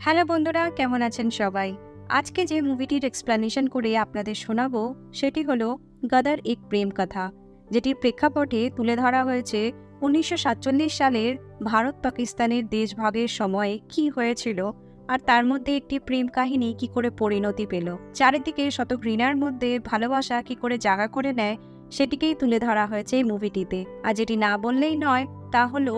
Hello বন্ধুরা, কেমন আছেন সবাই? আজকে যে মুভিটির এক্সপ্লেনেশন করে আপনাদের শোনাবো সেটি হলো গদার এক প্রেম কথা, যেটির প্রেক্ষাপটে তুলে ধরা হয়েছে 1947 সালের ভারত পাকিস্তানের দেশভাগের সময়ে কি হয়েছিল আর তার মধ্যে একটি প্রেম কাহিনী কি করে পরিণতি পেল, চারিদিকে শত ঘৃণার মধ্যে ভালোবাসা কি করে জায়গা করে নেয় সেটিকেই তুলে ধরা হয়েছে এই মুভিটিতে। আর যেটি না বললেই নয় তা হলো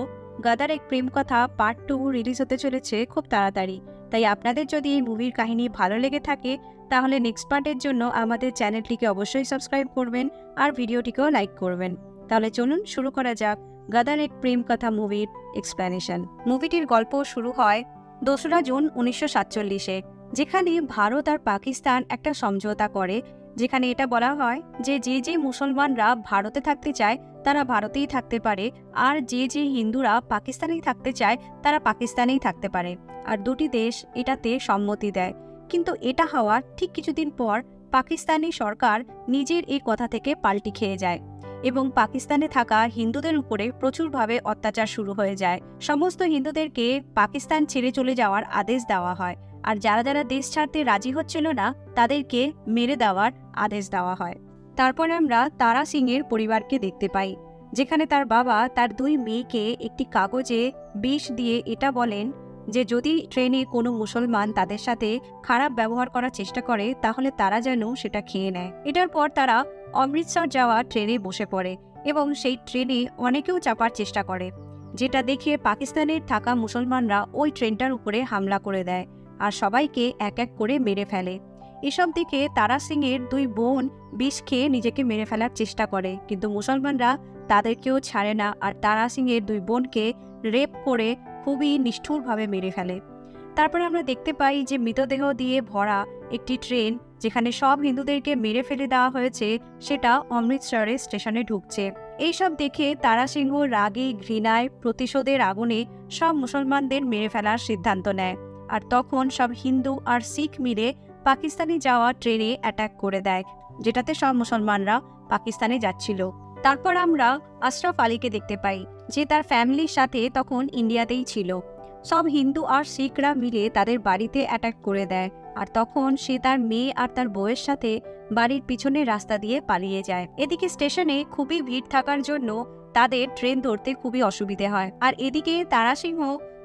গদার এক প্রেম কথা পার্ট 2 রিলিজ হতে চলেছে খুব তাড়াতাড়ি। তাই আপনাদের যদি এই মুভির কাহিনী ভালো লেগে থাকে তাহলে নেক্সট পার্টের জন্য আমাদের চ্যানেলটিকে অবশ্যই সাবস্ক্রাইব করবেন আর ভিডিওটিকেও লাইক করবেন। তাহলে চলুন শুরু করা যাক গদার এক প্রেম কথা মুভির এক্সপ্লেনেশন। মুভিটির গল্প শুরু হয় 2রা জুন 1947-এ, যেখানে ভারত আর পাকিস্তান একটা সমঝোতা করে, যেখানে এটা বলা হয় যে যে মুসলমানরা ভারতে থাকতে চায় তারা ভারতেই থাকতে পারে, আর যে হিন্দুরা পাকিস্তানেই থাকতে চায় তারা পাকিস্তানেই থাকতে পারে। আর দুটি দেশ এটাতে সম্মতি দেয়। কিন্তু এটা হওয়ার ঠিক কিছুদিন পর পাকিস্তানি সরকার নিজের এই কথা থেকে পাল্টি খেয়ে যায় এবং পাকিস্তানে থাকা হিন্দুদের উপরে প্রচুরভাবে অত্যাচার শুরু হয়ে যায়। সমস্ত হিন্দুদেরকে পাকিস্তান ছেড়ে চলে যাওয়ার আদেশ দেওয়া হয়, আর যারা যারা দেশ ছাড়তে রাজি হচ্ছিল না তাদেরকে মেরে দেওয়ার আদেশ দেওয়া হয়। তারপর আমরা তারা সিং এর পরিবারকে দেখতে পাই, যেখানে তার বাবা তার 2 মেয়েকে একটি কাগজে বিষ দিয়ে এটা বলেন যে যদি ট্রেনে কোনো মুসলমান তাদের সাথে খারাপ ব্যবহার করার চেষ্টা করে তাহলে তারা যেন সেটা খেয়ে নেয়। এটার পর তারা অমৃতসর যাওয়া ট্রেনে বসে পড়ে এবং সেই ট্রেনে অনেকেও চাপার চেষ্টা করে, যেটা দেখে পাকিস্তানের থাকা মুসলমানরা ওই ট্রেনটার উপরে হামলা করে দেয় আর সবাইকে এক এক করে মেরে ফেলে। এসব দেখে তারা সিং এর 2 বোন বিষ খেয়ে নিজেকে মেরে ফেলার চেষ্টা করে, কিন্তু মুসলমানরা তাদেরকেও ছাড়ে না আর তারা সিং এর 2 বোনকে রেপ করে খুবই নিষ্ঠুরভাবে মেরে ফেলে। তারপরে আমরা দেখতে পাই যে মৃতদেহ দিয়ে ভরা একটি ট্রেন, যেখানে সব হিন্দুদেরকে মেরে ফেলে দেওয়া হয়েছে, সেটা অমৃতসরের স্টেশনে ঢুকছে। এইসব দেখে তারা সিংহ রাগে ঘৃণায় প্রতিশোধের আগুনে সব মুসলমানদের মেরে ফেলার সিদ্ধান্ত নেয়। আর তখন সব হিন্দু আর শিখ মিলে পাকিস্তানে যাওয়া ট্রেনে অ্যাটাক করে দেয়, যেটাতে সব মুসলমানরা পাকিস্তানে যাচ্ছিল। তারপর আমরা আশরাফ আলীকে দেখতে পাই, যে তার ফ্যামিলির সাথে তখন ইন্ডিয়াতেই ছিল। সব হিন্দু আর শিখরা মিলে তাদের বাড়িতে অ্যাটাক করে দেয়, আর তখন সে তার মেয়ে আর তার বউয়ের সাথে বাড়ির পিছনের রাস্তা দিয়ে পালিয়ে যায়। এদিকে স্টেশনে খুবই ভিড় থাকার জন্য তাদের ট্রেন ধরতে খুবই অসুবিধে হয়। আর এদিকে তারা সিংহ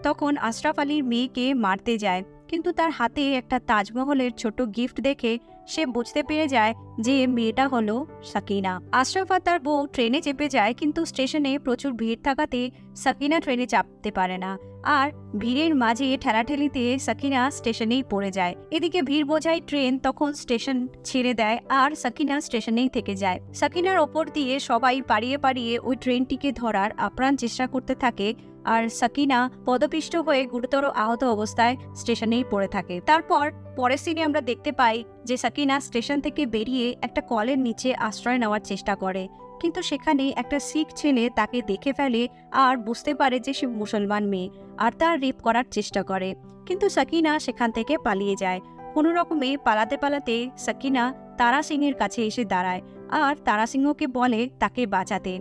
তখন আশরাফ আলীর মেয়েকে মারতে যায়, কিন্তু তার হাতে একটা তাজমহলের ছোট গিফট দেখে সে বুঝতে পেরে যায় যে মেয়েটা হলো সাকিনা। আশরাফ আর তার বউ ট্রেনে চেপে যায়, কিন্তু স্টেশনে প্রচুর ভিড় থাকাতে সাকিনা ট্রেনে চাপতে পারে না, আর ভিড়ের মাঝে ঠেলাঠেলিতে সাকিনা স্টেশনেই পড়ে যায়। এদিকে ভিড় বোঝাই ট্রেন তখন স্টেশন ছেড়ে দেয় আর সাকিনা স্টেশনেই থেকে যায়। সাকিনার ওপর দিয়ে সবাই পাড়িয়ে পাড়িয়ে ওই ট্রেনটিকে ধরার আপ্রাণ চেষ্টা করতে থাকে, আর সাকিনা পদপিষ্ট হয়ে গুরুতর আহত অবস্থায় স্টেশনেই পড়ে থাকে। তারপর পরের সিনে আমরা দেখতে পাই যে সাকিনা স্টেশন থেকে বেরিয়ে একটা কলের নিচে আশ্রয় নেওয়ার চেষ্টা করে, কিন্তু সেখানে একটা শিখ ছেলে তাকে দেখে ফেলে আর বুঝতে পারে যে সে মুসলমান মেয়ে, আর তার রেপ করার চেষ্টা করে। কিন্তু সাকিনা সেখান থেকে পালিয়ে যায়। কোনো রকমে পালাতে পালাতে সাকিনা তারা সিং এর কাছে এসে দাঁড়ায় আর তারা সিংহকে বলে তাকে বাঁচাতে।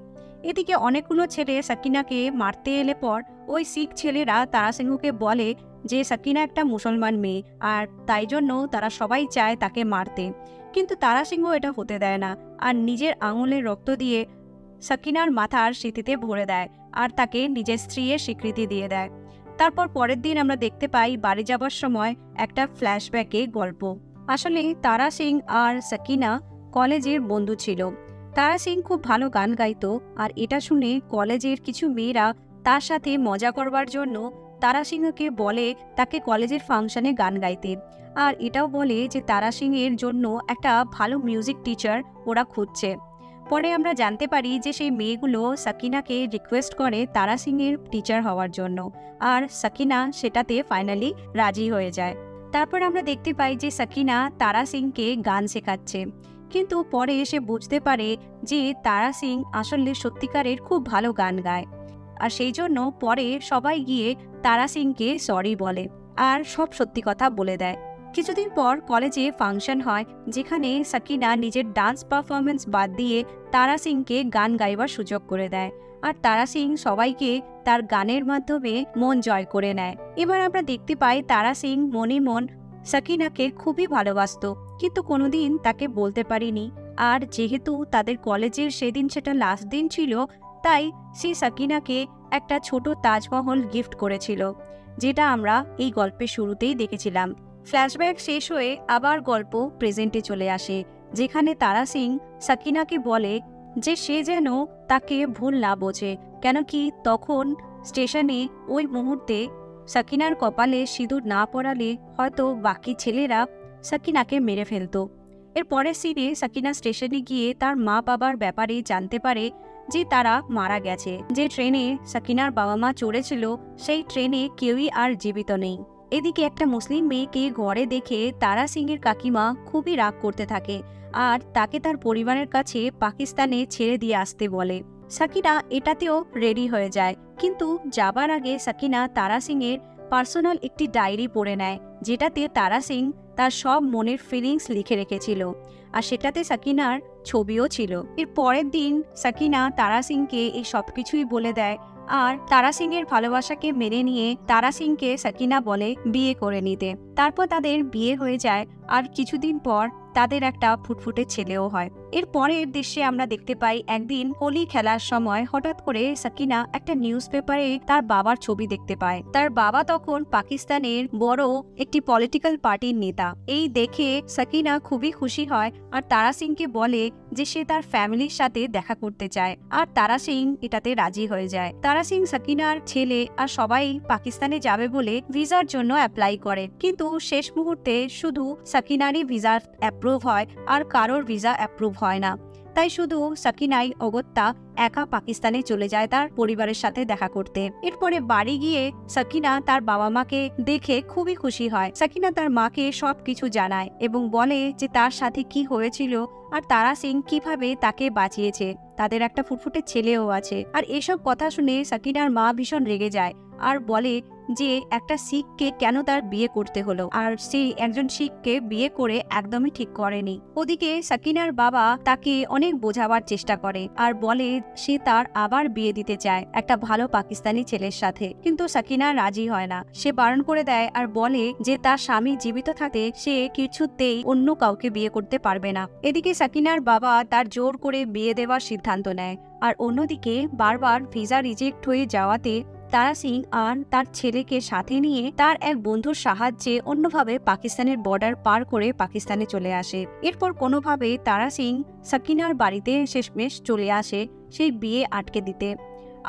এদিকে অনেকগুলো ছেলে সাকিনাকে মারতে এলে পর ওই শিখ ছেলেরা তারা সিংহকে বলে যে সাকিনা একটা মুসলমান মেয়ে আর তাই জন্য তারা সবাই চায় তাকে মারতে, কিন্তু তারা সিংহ এটা হতে দেয় না আর নিজের আঙুলের রক্ত দিয়ে সাকিনার মাথার স্মৃতিতে ভরে দেয় আর তাকে নিজের স্ত্রীর স্বীকৃতি দিয়ে দেয়। তারপর পরের দিন আমরা দেখতে পাই বাড়ি যাবার সময় একটা ফ্ল্যাশব্যাকে গল্প। আসলে তারা সিং আর সাকিনা কলেজের বন্ধু ছিল। তারা সিং খুব ভালো গান গাইতো, আর এটা শুনে কলেজের কিছু মেয়েরা তার সাথে মজা করবার জন্য তারা সিংহকে বলে তাকে কলেজের ফাংশনে গান গাইতে, আর এটাও বলে যে তারা সিং এর জন্য একটা ভালো মিউজিক টিচার ওরা খুঁজছে। পরে আমরা জানতে পারি যে সেই মেয়েগুলো সাকিনাকে রিকোয়েস্ট করে তারা সিং এর টিচার হওয়ার জন্য, আর সাকিনা সেটাতে ফাইনালি রাজি হয়ে যায়। তারপর আমরা দেখতে পাই যে সাকিনা তারা সিংকে গান শেখাচ্ছে, কিন্তু পরে এসে বুঝতে পারে যে তারা সিং আসলে সত্যিকারের খুব ভালো গান গায়, আর সেই জন্য পরে সবাই গিয়ে তারা সিংকে সরি বলে আর সব সত্যি কথা বলে দেয়। কিছুদিন পর কলেজে ফাংশন হয়, যেখানে সাকিনা নিজের ডান্স পারফরমেন্স বাদ দিয়ে তারা সিংকে গান গাইবার সুযোগ করে দেয়, আর তারা সিং সবাইকে তার গানের মাধ্যমে মন জয় করে নেয়। এবার আমরা দেখতে পাই তারা সিং মনে মন সাকিনাকে খুবই ভালোবাসত, কিন্তু কোনোদিন তাকে বলতে পারিনি। আর যেহেতু তাদের কলেজের সেদিন সেটা লাস্ট দিন ছিল, তাই সে সাকিনাকে একটা ছোট তাজমহল গিফট করেছিল, যেটা আমরা এই গল্পের শুরুতেই দেখেছিলাম। ফ্ল্যাশব্যাক শেষ হয়ে আবার গল্প প্রেজেন্টে চলে আসে, যেখানে তারা সিং সাকিনাকে বলে যে সে যেন তাকে ভুল না বোঝে, কেন কি তখন স্টেশনে ওই মুহূর্তে সাকিনার কপালে সিঁদুর না পড়ালে হয়তো বাকি ছেলেরা সাকিনাকে মেরে ফেলতো। এর পরের সিনে সাকিনা স্টেশনে গিয়ে তার মা বাবার ব্যাপারে জানতে পারে যে তারা মারা গেছে। যে ট্রেনে সাকিনার বাবা মা চড়েছিল সেই ট্রেনে কেউই আর জীবিত নেই। এদিকে একটা মুসলিম মেয়েকে ঘরে দেখে তারা সিংয়ের কাকিমা খুবই রাগ করতে থাকে আর তাকে তার পরিবারের কাছে পাকিস্তানে ছেড়ে দিয়ে আসতে বলে। সাকিনা এটাতেও রেডি হয়ে যায়, কিন্তু যাবার আগে সাকিনা তারা সিংয়ের পার্সোনাল একটি ডায়েরি পড়ে নেয়, যেটাতে তারা সিং তার সব মনের ফিলিংস লিখে রেখেছিল, আর সেটাতে সাকিনার ছবিও ছিল। এর পরের দিন সাকিনা তারা সিংকে এই সবকিছুই বলে দেয়, আর তারা সিংয়ের ভালোবাসাকে মেনে নিয়ে তারা সিংকে সাকিনা বলে বিয়ে করে নিতে। তারপর তাদের বিয়ে হয়ে যায়, আর কিছুদিন পর তাদের একটা ফুটফুটে ছেলেও হয়। এর পরের দৃশ্যে আমরা দেখতে পাই একদিন হোলি খেলার সময় হঠাৎ করে সাকিনা একটা নিউজ পেপারে তার বাবার ছবি দেখতে পায়। তার বাবা তখন পাকিস্তানের বড় একটি পলিটিক্যাল পার্টির নেতা। এই দেখে সাকিনা খুবই খুশি হয় আর তারা সিংকে বলে যে সে তার ফ্যামিলির সাথে দেখা করতে চায়, আর তারা সিং এটাতে রাজি হয়ে যায়। তারা সিং সাকিনার ছেলে আর সবাই পাকিস্তানে যাবে বলে ভিসার জন্য অ্যাপ্লাই করে, কিন্তু শেষ মুহূর্তে শুধু সাকিনারই ভিসা অ্যাপ্রুভ হয় আর কারোর ভিসা অ্যাপ্রুভ হয় না। তাই শুধু সাকিনাই অগত্যা একা পাকিস্তানে চলে যায় তার পরিবারের সাথে দেখা করতে। এরপরে বাড়ি গিয়ে সাকিনা তার বাবা মাকে দেখে খুবই খুশি হয়। সাকিনা তার মাকে সবকিছু জানায় এবং বলে যে তার সাথে কি হয়েছিল আর তারা সিং কিভাবে তাকে বাঁচিয়েছে, তাদের একটা ফুটফুটে ছেলেও আছে। আর এসব কথা শুনে সাকিনার মা ভীষণ রেগে যায় আর বলে যে একটা শিখকে কেন তার বিয়ে করতে হলো, আর সে একজন শিখকে বিয়ে করে একদমই ঠিক করেনি। ওদিকে সাকিনার বাবা তাকে অনেক বোঝাবার চেষ্টা করে আর বলে সে তার আবার বিয়ে দিতে চায় একটা ভালো পাকিস্তানি ছেলের সাথে, কিন্তু সাকিনা রাজি হয় না। সে বারণ করে দেয় আর বলে যে তার স্বামী জীবিত থাকতে সে কিছুতেই অন্য কাউকে বিয়ে করতে পারবে না। এদিকে সাকিনার বাবা তার জোর করে বিয়ে দেওয়ার সিদ্ধান্ত নেয়, আর অন্যদিকে বারবার ভিসা রিজেক্ট হয়ে যাওয়াতে তারা সিং আর তার ছেলেকে সাথে নিয়ে তার এক বন্ধুর সাহায্যে অন্যভাবে পাকিস্তানের বর্ডার পার করে পাকিস্তানে চলে আসে। এরপর কোনোভাবে তারা সিং সাকিনার বাড়িতে শেষমেশ চলে আসে সেই বিয়ে আটকে দিতে।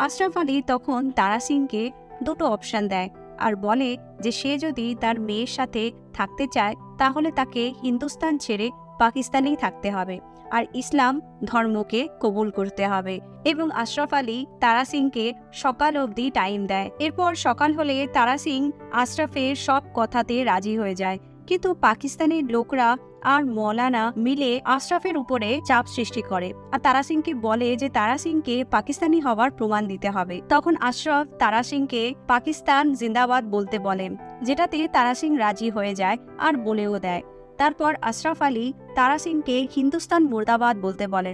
আশরাফ আলী তখন তারা সিংকে দুটো অপশন দেয় আর বলে যে সে যদি তার মেয়ের সাথে থাকতে চায় তাহলে তাকে হিন্দুস্তান ছেড়ে পাকিস্তানেই থাকতে হবে আর ইসলাম ধর্মকে কবুল করতে হবে, এবং আশরাফ আলী তারা সিংকে সকাল অবধি টাইম দেয়। এরপর সকাল হলে তারা সিং আশরাফের সব কথাতে রাজি হয়ে যায়, কিন্তু পাকিস্তানের লোকরা আর মৌলানা মিলে আশরাফের উপরে চাপ সৃষ্টি করে আর তারা সিংকে বলে যে তারা সিংকে পাকিস্তানি হওয়ার প্রমাণ দিতে হবে। তখন আশরাফ তারা সিংকে পাকিস্তান জিন্দাবাদ বলতে বলে, যেটাতে তারা সিং রাজি হয়ে যায় আর বলেও দেয়। তারপর আশরাফ আলী তারা সিংকে হিন্দুস্তান মুর্দাবাদ বলতে বলে,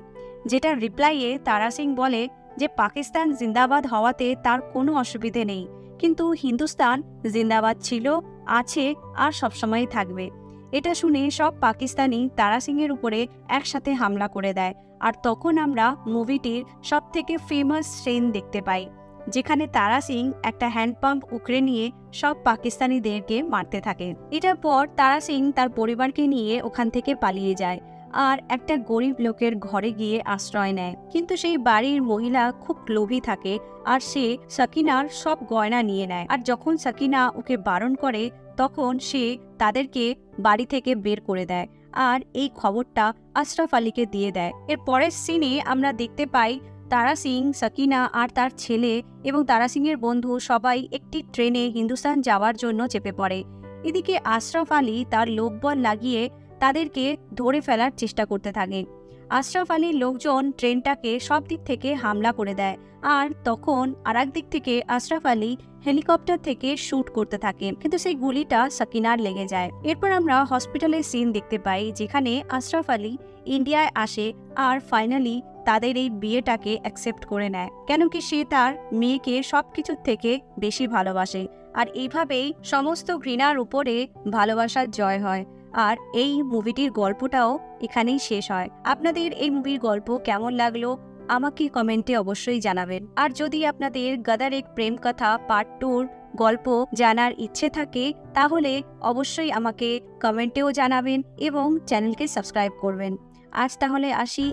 যেটার রিপ্লাইয়ে তারা সিং বলে যে পাকিস্তান জিন্দাবাদ হওয়াতে তার কোনো অসুবিধে নেই, কিন্তু হিন্দুস্তান জিন্দাবাদ ছিল, আছে আর সবসময় থাকবে। এটা শুনে সব পাকিস্তানি তারা সিংয়ের উপরে একসাথে হামলা করে দেয়। আর তখন আমরা মুভিটির সবথেকে ফেমাস সিন দেখতে পাই, যেখানে তারা সিং একটা হ্যান্ডপাম্প উকড়ে নিয়ে সব পাকিস্তানিদেরকে মারতে থাকে। এটার পর তারা সিং তার পরিবারকে নিয়ে ওখান থেকে পালিয়ে যায় আর একটা গরিব লোকের ঘরে গিয়ে আশ্রয় নেয়, কিন্তু সেই বাড়ির মহিলা খুব লোভী থাকে আর সে সাকিনার সব গয়না নিয়ে নেয়। আর যখন সাকিনা ওকে বারণ করে তখন সে তাদেরকে বাড়ি থেকে বের করে দেয় আর এই খবরটা আশরাফ আলীকে দিয়ে দেয়। এর পরের সিনে আমরা দেখতে পাই তারা সিং, সাকিনা আর তার ছেলে এবং তারা সিংয়ের বন্ধু সবাই একটি ট্রেনে হিন্দুস্তান যাওয়ার জন্য চেপে পড়ে। এদিকে আশরাফ আলী তার লোকবল লাগিয়ে তাদেরকে ধরে ফেলার চেষ্টা করতে থাকে। আশরাফ আলীর লোকজন ট্রেনটাকে সব দিক থেকে হামলা করে দেয়, আর তখন আরেক দিক থেকে আশরাফ আলী হেলিকপ্টার থেকে শুট করতে থাকে, কিন্তু সেই গুলিটা সাকিনার লেগে যায়। এরপর আমরা হসপিটালের সিন দেখতে পাই, যেখানে আশরাফ আলী ইন্ডিয়ায় আসে আর ফাইনালি তাদের এই বিয়েটাকে অ্যাকসেপ্ট করে নেয়, কেন কি সে তার মেয়েকে সবকিছুর থেকে বেশি ভালোবাসে। আর এইভাবেই সমস্ত ঘৃণার উপরে ভালোবাসার জয় হয়। আর এই মুভিটির গল্পটাও এখানেই শেষ হয়। আপনাদের এই মুভির গল্প কেমন লাগলো আমাকে কমেন্টে অবশ্যই জানাবেন। আর যদি আপনাদের গদার এক প্রেম কথা পার্ট 2 গল্প জানার ইচ্ছে থাকে তাহলে অবশ্যই আমাকে কমেন্টেও জানাবেন এবং চ্যানেলকে সাবস্ক্রাইব করবেন। আজ তাহলে আসি।